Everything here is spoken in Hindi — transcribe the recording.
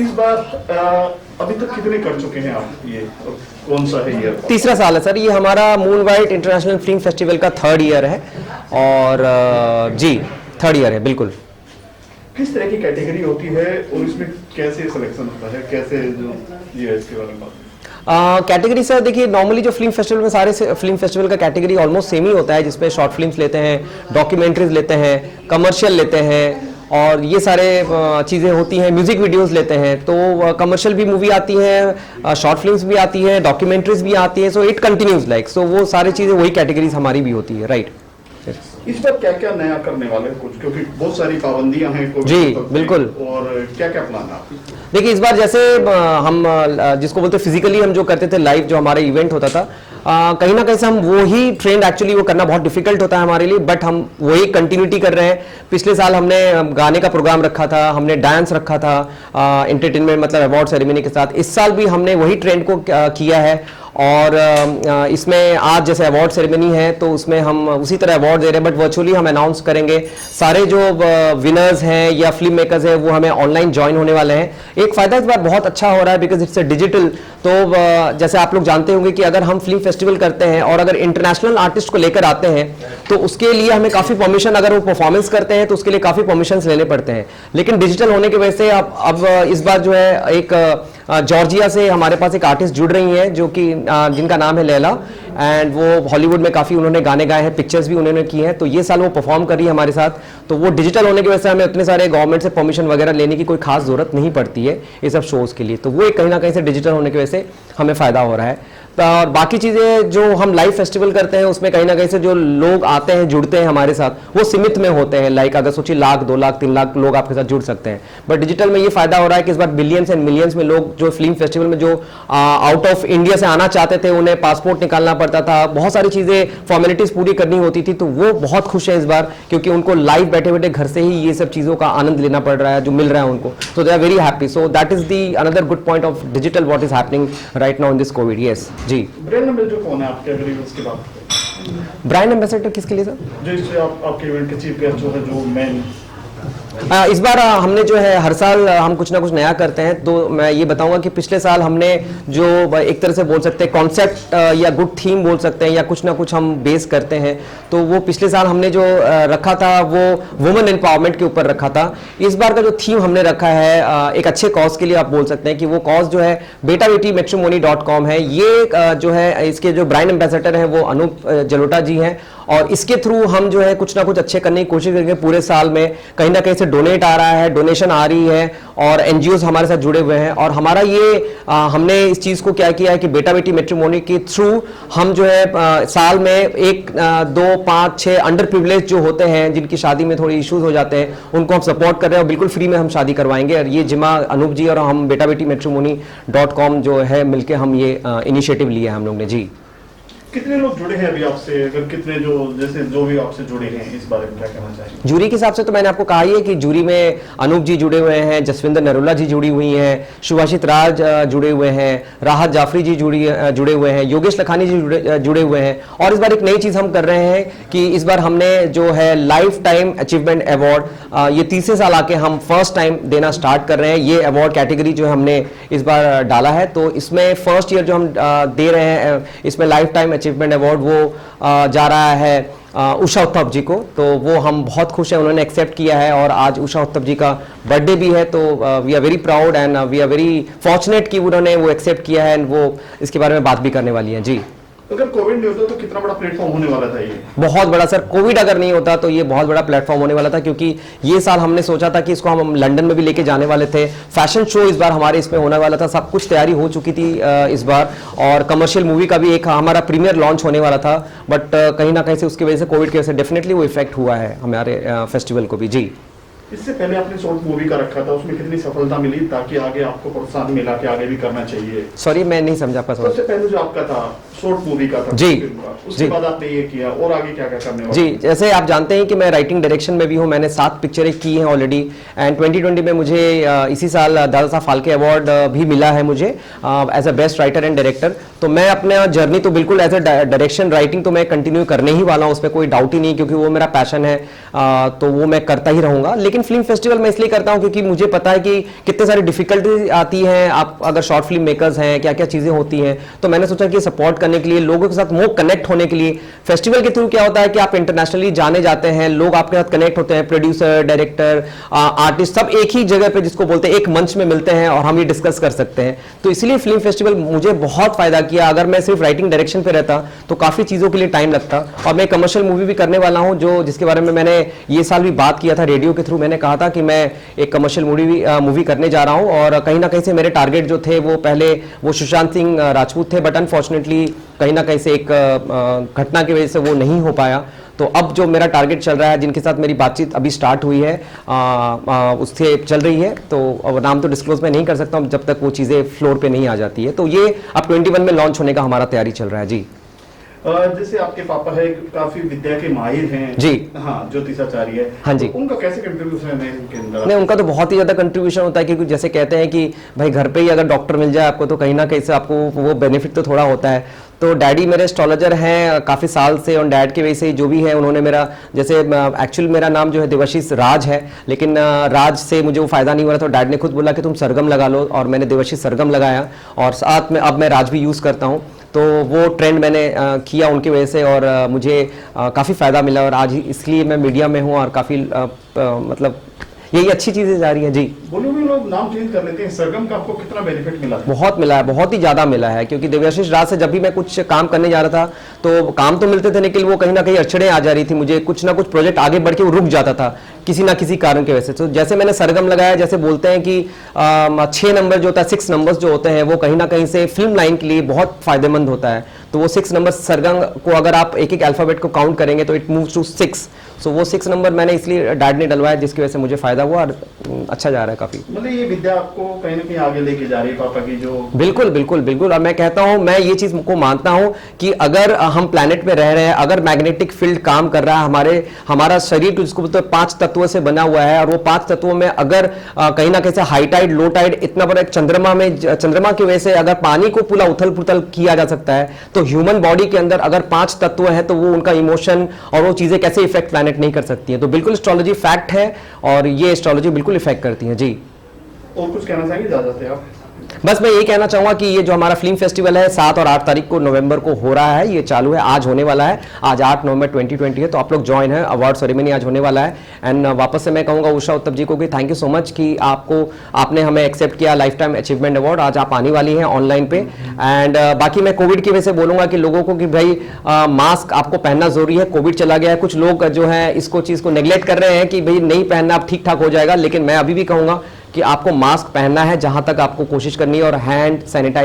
इस बार अभी तक कितने कर चुके हैं आप, ये कौन सा है ईयर? तीसरा साल है सर, ये हमारा moon white international film festival का 3rd ईयर है। और जी 3rd ईयर है बिल्कुल। किस तरह की कैटेगरी होती है और इसमें कैसे सिलेक्शन होता है, कैसे जो ये इसके बारे में? कैटेगरी सर देखिए, नॉर्मली जो फिल्म फेस्टिवल में सारे फिल्म फेस्टिवल का कैटेगरी ऑलमोस्ट सेम ही होता है, जिसमें शॉर्ट फिल्म्स लेते हैं, डॉक्यूमेंट्रीज लेते हैं, कमर्शियल लेते हैं और ये सारे चीज़ें होती हैं, म्यूजिक वीडियोस लेते हैं। तो कमर्शियल भी मूवी आती है, शॉर्ट फिल्म्स भी आती है, डॉक्यूमेंट्रीज भी आती है, सो इट कंटिन्यूज लाइक, सो वो सारी चीज़ें वही कैटेगरीज हमारी भी होती है, राइट। इस पर क्या क्या नया करने वाले हैं कुछ, क्योंकि बहुत सारी पाबंदियां हैं जी बिल्कुल। और क्या क्या प्लान है आपके? देखिए इस बार जैसे हम जिसको बोलते फिजिकली हम जो करते थे लाइव, जो हमारा इवेंट होता था, कहीं ना कहीं से हम वो ही ट्रेंड, एक्चुअली वो करना बहुत डिफिकल्ट होता है हमारे लिए, बट हम वही कंटिन्यूटी कर रहे हैं। पिछले साल हमने गाने का प्रोग्राम रखा था, हमने डांस रखा था, एंटरटेनमेंट मतलब अवार्ड सेरेमनी के साथ। इस साल भी हमने वही ट्रेंड को किया है और इसमें आज जैसे अवार्ड सेरेमनी है तो उसमें हम उसी तरह अवार्ड दे रहे हैं, बट वर्चुअली हम अनाउंस करेंगे। सारे जो विनर्स हैं या फिल्म मेकर्स हैं वो हमें ऑनलाइन ज्वाइन होने वाले हैं। एक फायदा इस बार बहुत अच्छा हो रहा है बिकॉज इट्स डिजिटल। तो जैसे आप लोग जानते होंगे कि अगर हम फिल्म फेस्टिवल करते हैं और अगर इंटरनेशनल आर्टिस्ट को लेकर आते हैं तो उसके लिए हमें काफ़ी परमिशन, अगर वो परफॉर्मेंस करते हैं तो उसके लिए काफ़ी परमिशन लेने पड़ते हैं। लेकिन डिजिटल होने की वजह से अब इस बार जो है एक जॉर्जिया से हमारे पास एक आर्टिस्ट जुड़ रही हैं जो कि जिनका नाम है लैला, एंड वो हॉलीवुड में काफ़ी उन्होंने गाने गाए हैं, पिक्चर्स भी उन्होंने की हैं। तो ये साल वो परफॉर्म कर रही है हमारे साथ। तो वो डिजिटल होने की वजह से हमें उतने सारे गवर्नमेंट से परमिशन वगैरह लेने की कोई खास जरूरत नहीं पड़ती है ये सब शोज़ के लिए। तो वो एक कहीं ना कहीं से डिजिटल होने की वजह से हमें फ़ायदा हो रहा है। और बाकी चीज़ें जो हम लाइव फेस्टिवल करते हैं उसमें कहीं ना कहीं से जो लोग आते हैं, जुड़ते हैं हमारे साथ, वो सीमित में होते हैं। लाइक अगर सोचिए 1 लाख 2 लाख 3 लाख लोग आपके साथ जुड़ सकते हैं, बट डिजिटल में ये फायदा हो रहा है कि इस बार बिलियंस एंड मिलियंस में लोग जो फिल्म फेस्टिवल में जो आउट ऑफ इंडिया से आना चाहते थे, उन्हें पासपोर्ट निकालना पड़ता था, बहुत सारी चीज़ें फॉर्मेलिटीज़ पूरी करनी होती थी। तो वो बहुत खुश है इस बार क्योंकि उनको लाइव बैठे बैठे घर से ही ये सब चीज़ों का आनंद लेना पड़ रहा है, जो मिल रहा है उनको। So they are very happy. So that is the another good point of digital what is happening right now in this Covid. Yes जी। कौन है आपके उसके बाद? ब्रांड एम्बेसडर किसके लिए सर? जो इससे आपके इवेंट के चीफ गेस्ट जो है, जो मेन इस बार हमने जो है हर साल हम कुछ ना कुछ नया करते हैं। तो मैं ये बताऊंगा कि पिछले साल हमने जो एक तरह से बोल सकते हैं कॉन्सेप्ट या गुड थीम बोल सकते हैं या कुछ ना कुछ हम बेस करते हैं, तो वो पिछले साल हमने जो रखा था वो वुमेन एम्पावरमेंट के ऊपर रखा था। इस बार का जो थीम हमने रखा है एक अच्छे कॉज के लिए, आप बोल सकते हैं कि वो कॉज जो है betabetymatrimony.com है। ये जो है इसके जो ब्रांड एम्बेसडर हैं वो अनूप जलोटा जी हैं और इसके थ्रू हम जो है कुछ ना कुछ अच्छे करने की कोशिश करेंगे। पूरे साल में कहीं ना कहीं से डोनेट आ रहा है, डोनेशन आ रही है और एनजीओज हमारे साथ जुड़े हुए हैं। और हमारा ये हमने इस चीज़ को क्या किया है कि बेटा बेटी मैट्रिमोनी के थ्रू हम जो है साल में 1 2 5 6 अंडर प्रिविलेज जो होते हैं, जिनकी शादी में थोड़ी इश्यूज हो जाते हैं, उनको हम सपोर्ट कर रहे हैं और बिल्कुल फ्री में हम शादी करवाएंगे। और ये जिम्मा अनूप जी और हम बेटा बेटी मैट्रिमोनी.com जो है मिलकर हम ये इनिशिएटिव लिया है हम लोग ने। जी। कितने लोग जुड़े हैं अभी आपसे? अगर कितने जो जैसे जो भी आपसे जुड़े हैं, इस बारे में क्या कहना चाहिए? जूरी के हिसाब से तो मैंने आपको कहा ही है कि जूरी में अनूप जी जुड़े हुए हैं, जसविंदर नरोला जी जुड़ी हुई हैं, शुभाषित राज जुड़े हुए हैं, राहत जाफरी जी जुड़े हुए हैं, योगेश लखानी जी जुड़े हुए हैं। और इस बार एक नई चीज़ हम कर रहे हैं कि इस बार हमने जो है लाइफ टाइम अचीवमेंट अवार्ड ये तीसरे साल आके हम फर्स्ट टाइम देना स्टार्ट कर रहे हैं। ये अवार्ड कैटेगरी जो हमने इस बार डाला है, तो इसमें फर्स्ट ईयर जो हम दे रहे हैं इसमें लाइफ टाइम अचीवमेंट अवार्ड वो जा रहा है उषा उत्तप जी को। तो वो हम बहुत खुश हैं, उन्होंने एक्सेप्ट किया है और आज उषा उत्तप जी का बर्थडे भी है। तो we are very proud and we are very fortunate कि उन्होंने वो एक्सेप्ट किया है एंड वो इसके बारे में बात भी करने वाली हैं। जी। अगर कोविड नहीं होता तो कितना बड़ा प्लेटफॉर्म होने वाला था? ये बहुत बड़ा सर, कोविड अगर नहीं होता तो ये बहुत बड़ा प्लेटफॉर्म होने वाला था, क्योंकि ये साल हमने सोचा था कि इसको हम लंदन में भी लेके जाने वाले थे। फैशन शो इस बार हमारे इसमें होने वाला था, सब कुछ तैयारी हो चुकी थी इस बार। और कमर्शियल मूवी का भी एक हमारा प्रीमियर लॉन्च होने वाला था, बट कहीं ना कहीं से उसकी वजह से, कोविड की वजह से डेफिनेटली वो इफेक्ट हुआ है हमारे फेस्टिवल को भी। जी। इससे पहले आपने शॉर्ट मूवी का रखा था, उसमें कितनी सफलता मिली ताकि आगे आपको प्रोत्साहन मिला कि आगे भी करना चाहिए? सॉरी मैं नहीं समझा आपका सवाल। सबसे पहले जो आपका था शॉर्ट मूवी का था, जी, उसके बाद आपने ये किया और आगे क्या क्या करने वाले? जी, जैसे आप जानते हैं कि मैं राइटिंग डायरेक्शन में भी हूँ, मैंने 7 पिक्चरें की हैं ऑलरेडी एंड 2020 में मुझे इसी साल दादा साहब फाल्के अवार्ड भी मिला है मुझे as a best writer and director. तो मैं अपना जर्नी तो बिल्कुल एज अ डायरेक्शन राइटिंग तो मैं कंटिन्यू करने ही वाला हूँ, उसमें कोई डाउट ही नहीं, क्योंकि वो मेरा पैशन है, तो वो मैं करता ही रहूँगा। लेकिन लेकिन फिल्म फेस्टिवल मैं इसलिए करता हूं क्योंकि मुझे पता है कि कितने सारी डिफिकल्टी आती हैं, आप अगर शॉर्ट फिल्म मेकर्स हैं, क्या क्या चीज़ें होती हैं। तो मैंने सोचा कि सपोर्ट करने के लिए, लोगों के साथ मोर कनेक्ट होने के लिए, फेस्टिवल के थ्रू क्या होता है कि आप इंटरनेशनली जाने जाते हैं, लोग आपके साथ कनेक्ट होते हैं, प्रोड्यूसर, डायरेक्टर, आर्टिस्ट सब एक ही जगह पे जिसको बोलते हैं एक मंच में मिलते हैं और हम ये डिस्कस कर सकते हैं। तो इसलिए फिल्म फेस्टिवल मुझे बहुत फायदा किया। अगर मैं सिर्फ राइटिंग डायरेक्शन पे रहता तो काफ़ी चीज़ों के लिए टाइम लगता। और मैं कमर्शियल मूवी भी करने वाला हूँ, जो जिसके बारे में मैंने ये साल भी बात किया था रेडियो के थ्रू। मैंने कहा था कि मैं एक कमर्शियल मूवी करने जा रहा हूँ, और कहीं ना कहीं से मेरे टारगेट जो थे वो पहले वो सुशांत सिंह राजपूत थे, बट अनफॉर्चुनेटली कहीं ना कहीं से एक घटना की वजह से वो नहीं हो पाया। तो अब जो मेरा टारगेट चल रहा है, जिनके साथ मेरी बातचीत अभी स्टार्ट हुई है, उससे चल रही है, तो अब नाम तो डिस्क्लोज मैं नहीं कर सकता हूँ जब तक वो चीज़ें फ्लोर पे नहीं आ जाती है। तो ये अब 21 में लॉन्च होने का हमारा तैयारी चल रहा है जी। जैसे आपके पापा है काफी विद्या के माहिर हैं जी, हाँ, ज्योतिषाचार्य है, हाँ जी, तो उनका कैसे कंट्रीब्यूशन है इनके अंदर? नहीं, उनका तो बहुत ही ज़्यादा कंट्रीब्यूशन होता है, क्योंकि जैसे कहते हैं कि भाई घर पे ही अगर डॉक्टर मिल जाए आपको, तो कहीं ना कहीं से आपको वो बेनिफिट तो थोड़ा होता है। तो डैडी मेरे एस्ट्रोलॉजर हैं काफ़ी साल से, और डैड की वजह से जो भी है उन्होंने मेरा, जैसे एक्चुअल मेरा नाम जो है देवाशीष राज है, लेकिन राज से मुझे वो फ़ायदा नहीं हो रहा, तो डैड ने खुद बोला कि तुम सरगम लगा लो, और मैंने देवाशीष सरगम लगाया, और साथ में अब मैं राज भी यूज़ करता हूँ। तो वो ट्रेंड मैंने किया उनकी वजह से, और मुझे काफ़ी फ़ायदा मिला, और आज इसलिए मैं मीडिया में हूँ, और काफ़ी मतलब यही अच्छी चीज़ें जा रही हैं जी। बोलो भी लोग नाम चेंज कर लेते हैं, सरगम का आपको कितना बेनिफिट मिला? बहुत मिला है, बहुत ही ज़्यादा मिला है, क्योंकि देवाशीष राज से जब भी मैं कुछ काम करने जा रहा था तो काम तो मिलते थे, लेकिन वो कहीं ना कहीं अड़चने आ जा रही थी, मुझे कुछ ना कुछ प्रोजेक्ट आगे बढ़ के वो रुक जाता था किसी ना किसी कारण की वजह से। तो जैसे मैंने सरगम लगाया, जैसे बोलते हैं कि 6 नंबर जो होता है, 6 नंबर्स जो होते हैं, वो कहीं ना कहीं से फिल्म लाइन के लिए बहुत फायदेमंद होता है। तो वो 6 नंबर सरगम को अगर आप एक एक अल्फाबेट को काउंट करेंगे तो इट मूव्स टू 6। सो वो 6 नंबर मैंने इसलिए डैड ने डलवाया, जिसकी वजह से मुझे फायदा हुआ, और अच्छा जा रहा है काफी। मतलब ये विद्या आपको कहीं ना कहीं आगे लेके जा रही है पापा की जो? बिल्कुल बिल्कुल बिल्कुल। और मैं कहता हूं, मैं ये चीज को मानता हूं कि अगर हम प्लैनेट पे रह रहे हैं, अगर मैग्नेटिक फील्ड काम कर रहा है, हमारा शरीर जिसको बोलते हैं 5 तत्वों से बना हुआ है, और वो 5 तत्वों में अगर कहीं ना कहीं से हाई टाइड लो टाइड, इतना बड़ा एक चंद्रमा की वजह से अगर पानी को पूरा उथल पुथल किया जा सकता है, तो ह्यूमन बॉडी के अंदर अगर 5 तत्व हैं, तो वो उनका इमोशन और वो चीजें कैसे इफेक्ट प्लैनेट नहीं कर सकती है। तो बिल्कुल एस्ट्रोलॉजी फैक्ट है, और ये एस्ट्रोलॉजी बिल्कुल इफेक्ट करती है जी। और कुछ कहना चाहेंगे? जा जाते आप? बस मैं ये कहना चाहूंगा कि ये जो हमारा फिल्म फेस्टिवल है 7 और 8 तारीख को नवंबर को हो रहा है, ये चालू है, आज होने वाला है, आज 8 नवंबर 2020 है, तो आप लोग ज्वाइन है। अवार्ड सेरेमनी आज होने वाला है। एंड वापस से मैं कहूँगा उषा उत्तप जी को कि थैंक यू सो मच कि आपने हमें एक्सेप्ट किया लाइफ टाइम अचीवमेंट अवार्ड। आज आप आने वाली हैं ऑनलाइन पे। एंड बाकी मैं कोविड की वजह से बोलूंगा कि लोगों को कि भाई मास्क आपको पहनना जरूरी है। कोविड चला गया है, कुछ लोग जो है इसको चीज़ को नेग्लेक्ट कर रहे हैं कि भाई नहीं पहनना, आप ठीक ठाक हो जाएगा, लेकिन मैं अभी भी कहूँगा कि आपको मास्क पहनना है, जहां तक आपको कोशिश करनी है, और हैंड सैनिटाइज